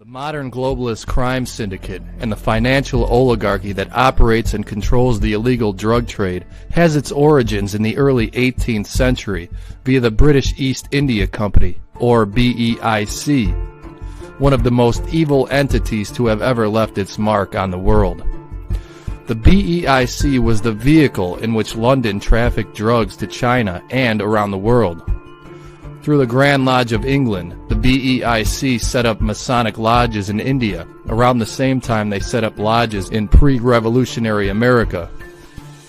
The modern globalist crime syndicate and the financial oligarchy that operates and controls the illegal drug trade has its origins in the early 18th century via the British East India Company, or BEIC, one of the most evil entities to have ever left its mark on the world. The BEIC was the vehicle in which London trafficked drugs to China and around the world. Through the Grand Lodge of England, the BEIC set up Masonic lodges in India, around the same time they set up lodges in pre-revolutionary America.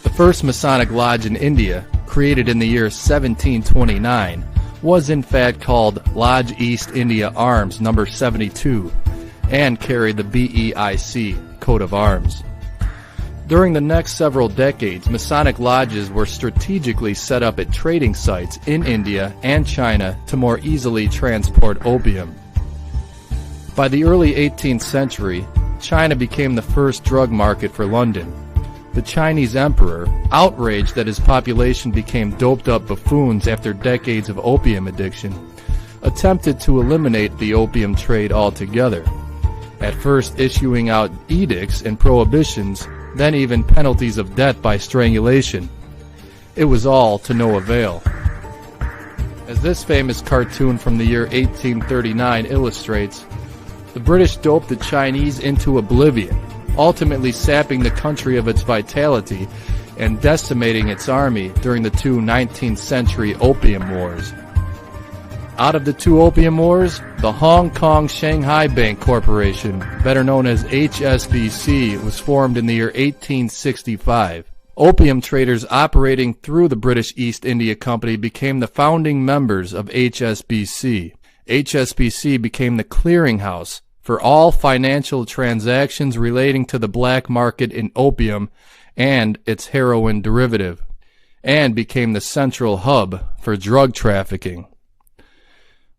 The first Masonic lodge in India, created in the year 1729, was in fact called Lodge East India Arms No. 72, and carried the BEIC coat of arms. During the next several decades, Masonic lodges were strategically set up at trading sites in India and China to more easily transport opium. By the early 18th century, China became the first drug market for London. The Chinese emperor, outraged that his population became doped-up buffoons after decades of opium addiction, attempted to eliminate the opium trade altogether, at first issuing out edicts and prohibitions, then even penalties of death by strangulation. It was all to no avail. As this famous cartoon from the year 1839 illustrates, the British doped the Chinese into oblivion, ultimately sapping the country of its vitality and decimating its army during the two 19th century opium wars. Out of the two opium wars, the Hong Kong Shanghai Bank Corporation, better known as HSBC, was formed in the year 1865. Opium traders operating through the British East India Company became the founding members of HSBC. HSBC became the clearinghouse for all financial transactions relating to the black market in opium and its heroin derivative, and became the central hub for drug trafficking.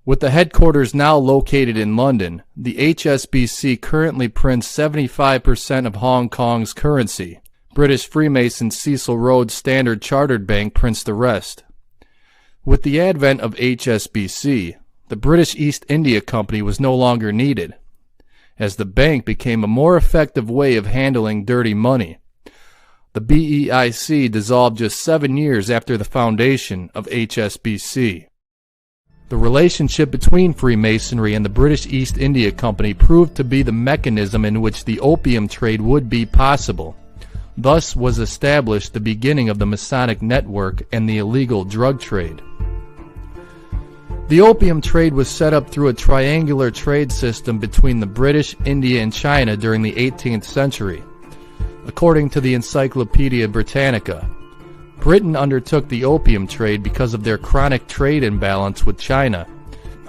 With the headquarters now located in London, the HSBC currently prints 75% of Hong Kong's currency. British Freemason Cecil Rhodes Standard Chartered Bank prints the rest. With the advent of HSBC, the British East India Company was no longer needed, as the bank became a more effective way of handling dirty money. The BEIC dissolved just 7 years after the foundation of HSBC. The relationship between Freemasonry and the British East India Company proved to be the mechanism in which the opium trade would be possible. Thus was established the beginning of the Masonic network and the illegal drug trade. The opium trade was set up through a triangular trade system between the British, India, and China during the 18th century. According to the Encyclopedia Britannica, Britain undertook the opium trade because of their chronic trade imbalance with China.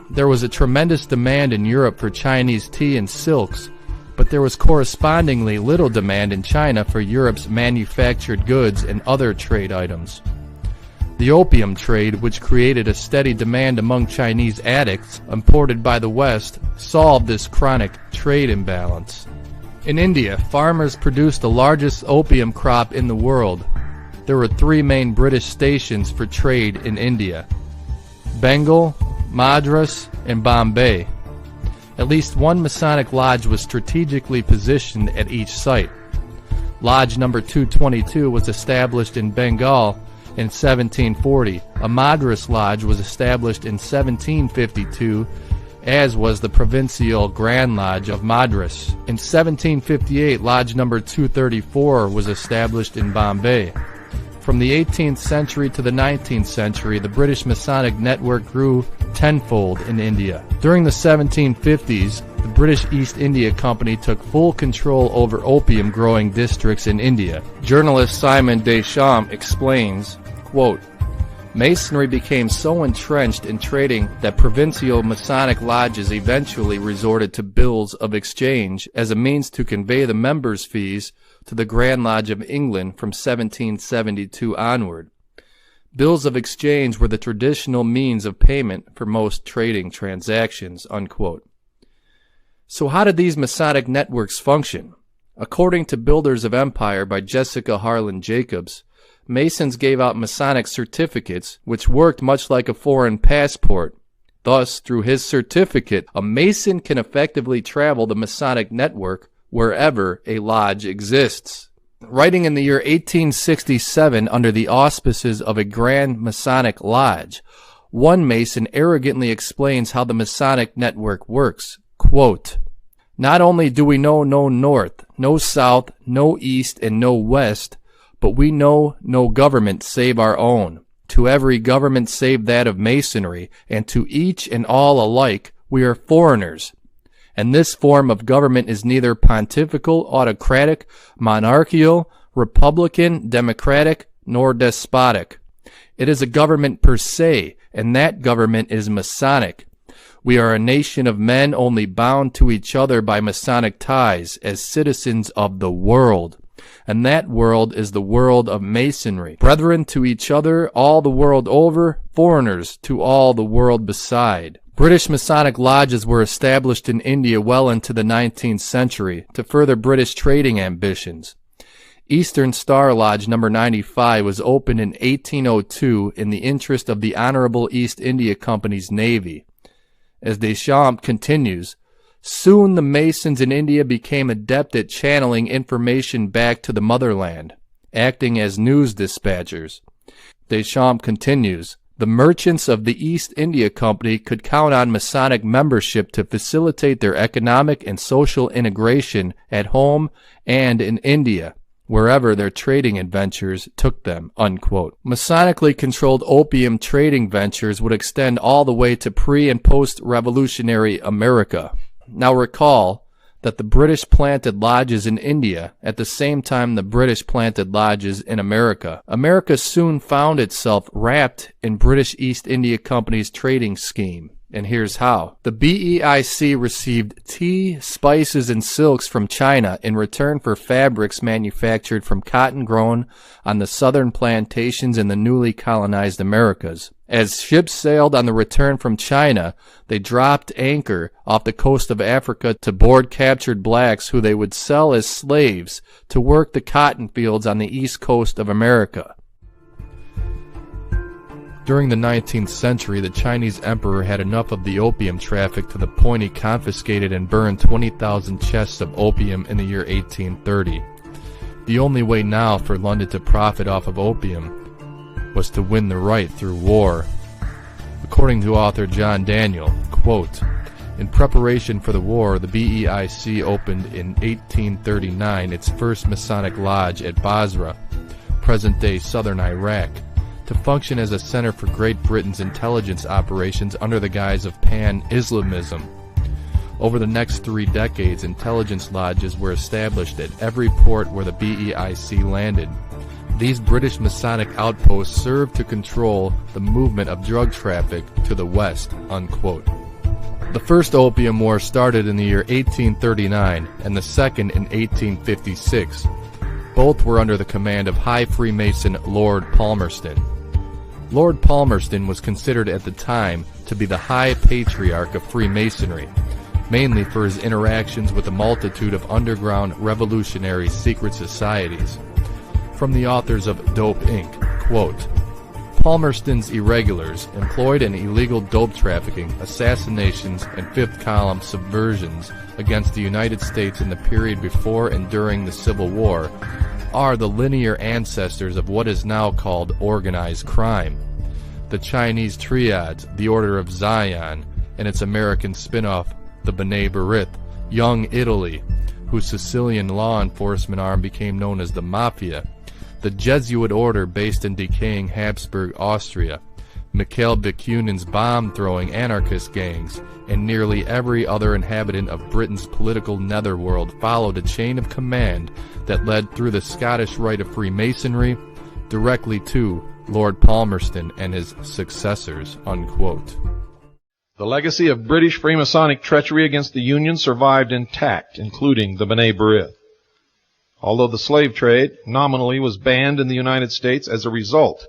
There was a tremendous demand in Europe for Chinese tea and silks, but there was correspondingly little demand in China for Europe's manufactured goods and other trade items. The opium trade, which created a steady demand among Chinese addicts imported by the West, solved this chronic trade imbalance. In India, farmers produced the largest opium crop in the world. There were 3 main British stations for trade in India: Bengal, Madras, and Bombay. At least one Masonic lodge was strategically positioned at each site. Lodge number 222 was established in Bengal in 1740. A Madras lodge was established in 1752, as was the Provincial Grand Lodge of Madras. In 1758, Lodge number 234 was established in Bombay. From the 18th century to the 19th century, the British Masonic network grew tenfold in India. During the 1750s, the British East India Company took full control over opium growing districts in India. Journalist Simon Deschamps explains, quote, "Masonry became so entrenched in trading that provincial Masonic lodges eventually resorted to bills of exchange as a means to convey the members' fees to the Grand Lodge of England from 1772 onward. Bills of exchange were the traditional means of payment for most trading transactions." Unquote. So how did these Masonic networks function? According to Builders of Empire by Jessica Harlan Jacobs, Masons gave out Masonic certificates which worked much like a foreign passport, Thus, through his certificate, a Mason can effectively travel the Masonic network wherever a lodge exists. Writing in the year 1867 under the auspices of a Grand Masonic Lodge, one Mason arrogantly explains how the Masonic network works. Quote, "Not only do we know no north, no south, no east, and no west, but we know no government save our own. To every government save that of Masonry, and to each and all alike, we are foreigners. And this form of government is neither pontifical, autocratic, monarchical, republican, democratic, nor despotic. It is a government per se, and that government is Masonic. We are a nation of men only bound to each other by Masonic ties as citizens of the world. And that world is the world of Masonry. Brethren to each other all the world over, foreigners to all the world beside." British Masonic lodges were established in India well into the 19th century to further British trading ambitions. Eastern Star Lodge No. 95 was opened in 1802 in the interest of the Honorable East India Company's Navy. As Deschamps continues, "Soon the Masons in India became adept at channeling information back to the motherland, acting as news dispatchers." Deschamps continues, "The merchants of the East India Company could count on Masonic membership to facilitate their economic and social integration at home and in India, wherever their trading adventures took them." Unquote. Masonically controlled opium trading ventures would extend all the way to pre- and post-revolutionary America. Now recall that the British planted lodges in India at the same time the British planted lodges in America. America soon found itself wrapped in British East India Company's trading scheme. And here's how. The BEIC received tea, spices, and silks from China in return for fabrics manufactured from cotton grown on the southern plantations in the newly colonized Americas. As ships sailed on the return from China, they dropped anchor off the coast of Africa to board captured blacks who they would sell as slaves to work the cotton fields on the east coast of America. During the 19th century, the Chinese emperor had enough of the opium traffic to the point he confiscated and burned 20,000 chests of opium in the year 1830. The only way now for London to profit off of opium was to win the right through war. According to author John Daniel, quote, "In preparation for the war, the BEIC opened in 1839 its first Masonic lodge at Basra, present-day southern Iraq, to function as a center for Great Britain's intelligence operations under the guise of Pan-Islamism. Over the next 3 decades, intelligence lodges were established at every port where the BEIC landed. These British Masonic outposts served to control the movement of drug traffic to the west." Unquote. The first Opium War started in the year 1839 and the second in 1856. Both were under the command of High Freemason Lord Palmerston. Lord Palmerston was considered at the time to be the High Patriarch of Freemasonry, mainly for his interactions with a multitude of underground revolutionary secret societies. From the authors of Dope Inc., quote, "Palmerston's irregulars employed in illegal dope trafficking, assassinations, and fifth-column subversions against the United States in the period before and during the Civil War are the linear ancestors of what is now called organized crime. The Chinese Triads, the Order of Zion, and its American spin-off, the B'nai B'rith, Young Italy, whose Sicilian law enforcement arm became known as the Mafia, the Jesuit order based in decaying Habsburg Austria, Mikhail Bakunin's bomb-throwing anarchist gangs, and nearly every other inhabitant of Britain's political netherworld followed a chain of command that led through the Scottish Rite of Freemasonry directly to Lord Palmerston and his successors." Unquote. The legacy of British Freemasonic treachery against the Union survived intact, including the B'nai B'rith. Although the slave trade nominally was banned in the United States as a result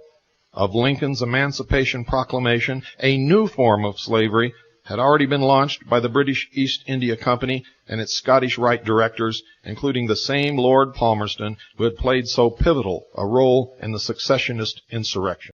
of Lincoln's Emancipation Proclamation, a new form of slavery had already been launched by the British East India Company and its Scottish Rite directors, including the same Lord Palmerston who had played so pivotal a role in the secessionist insurrection.